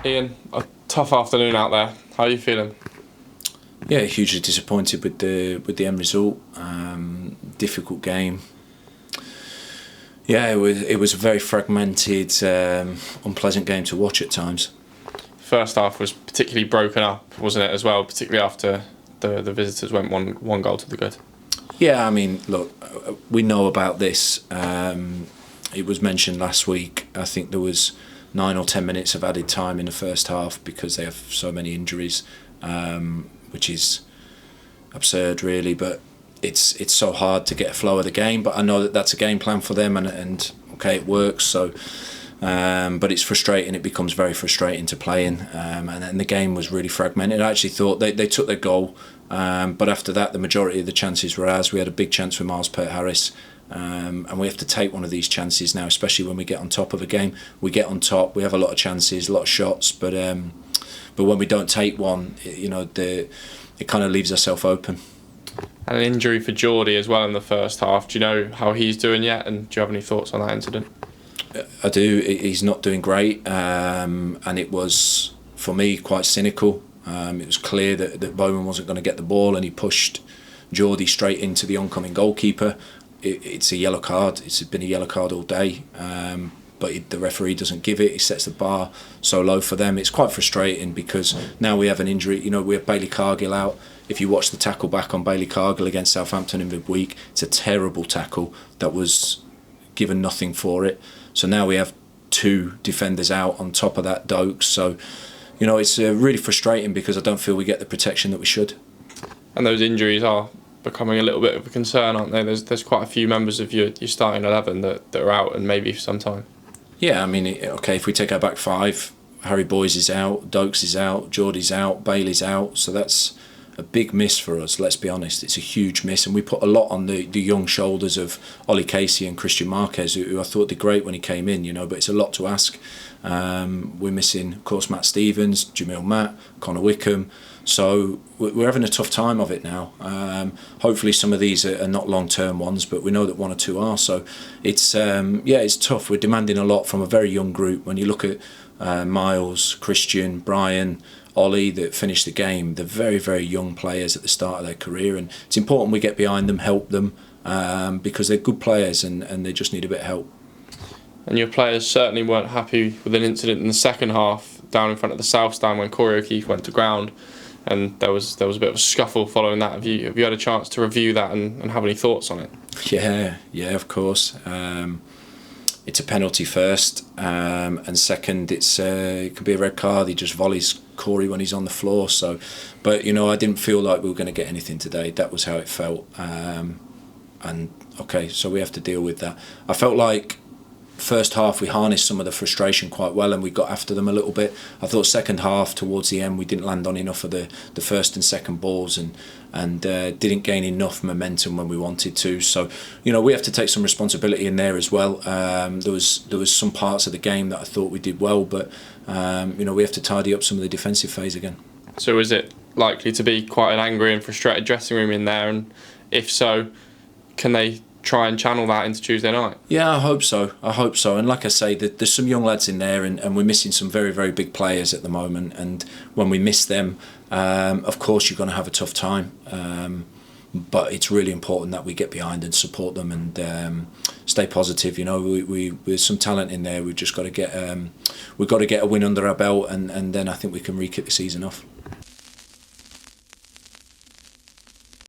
Ian, a tough afternoon out there. How are you feeling? Yeah, hugely disappointed with the end result. Difficult game. Yeah, it was a very fragmented, unpleasant game to watch at times. First half was particularly broken up, wasn't it, as well, particularly after the visitors went one goal to the good. Yeah, I mean, look, we know about this. It was mentioned last week. I think there was 9 or 10 minutes of added time in the first half because they have so many injuries, which is absurd, really. But it's so hard to get a flow of the game. But I know that that's a game plan for them, and okay, it works. So, but it's frustrating. It becomes very frustrating to play in, and the game was really fragmented. I actually thought they took their goal, but after that, the majority of the chances were ours. We had a big chance with Miles Peart-Harris. And we have to take one of these chances now, especially when we get on top of a game. We get on top, we have a lot of chances, a lot of shots, but when we don't take one, it kind of leaves ourselves open. And an injury for Geordie as well in the first half. Do you know how he's doing yet, and do you have any thoughts on that incident? I do. He's not doing great, and it was, for me, quite cynical. It was clear that Bowman wasn't going to get the ball, and he pushed Geordie straight into the oncoming goalkeeper. It's a yellow card. It's been a yellow card all day, but the referee doesn't give it. He sets the bar so low for them. It's quite frustrating because now we have an injury. We have Bailey Cargill out. If you watch the tackle back on Bailey Cargill against Southampton in midweek, it's a terrible tackle that was given nothing for it. So now we have 2 defenders out on top of that, Dokes. So, it's really frustrating because I don't feel we get the protection that we should. And those injuries are becoming a little bit of a concern, aren't they? There's quite a few members of your starting 11 that are out, and maybe for some time. Yeah, I mean, okay, if we take our back 5, Harry Boyes is out, Dokes is out, Geordie's out, Bailey's out, so that's a big miss for us, let's be honest. It's a huge miss, and we put a lot on the young shoulders of Ollie Casey and Christian Marquez, who I thought did great when he came in, but it's a lot to ask. We're missing, of course, Matt Stevens, Jamil Matt, Connor Wickham. So we're having a tough time of it now. Hopefully some of these are not long-term ones, but we know that 1 or 2 are. So it's it's tough. We're demanding a lot from a very young group. When you look at Miles, Christian, Brian, Ollie that finished the game, they're very, very young players at the start of their career, and it's important we get behind them, help them, because they're good players and they just need a bit of help. And your players certainly weren't happy with an incident in the second half down in front of the South Stand when Corey O'Keefe went to ground. And there was a bit of a scuffle following that. Have you had a chance to review that and have any thoughts on it? Yeah, of course. It's a penalty first, and second, it could be a red card. He just volleys Corey when he's on the floor. So, but I didn't feel like we were going to get anything today. That was how it felt. And okay, so we have to deal with that. I felt like first half we harnessed some of the frustration quite well and we got after them a little bit. I thought second half towards the end we didn't land on enough of the first and second balls and didn't gain enough momentum when we wanted to. So we have to take some responsibility in there as well. There was some parts of the game that I thought we did well, but we have to tidy up some of the defensive phase again. So is it likely to be quite an angry and frustrated dressing room in there, and if so, can they try and channel that into Tuesday night? Yeah, I hope so. And like I say, there's some young lads in there, and we're missing some very, very big players at the moment. And when we miss them, of course you're going to have a tough time. But it's really important that we get behind and support them and stay positive. There's some talent in there. We've just got to get a win under our belt, and then I think we can re-kick the season off.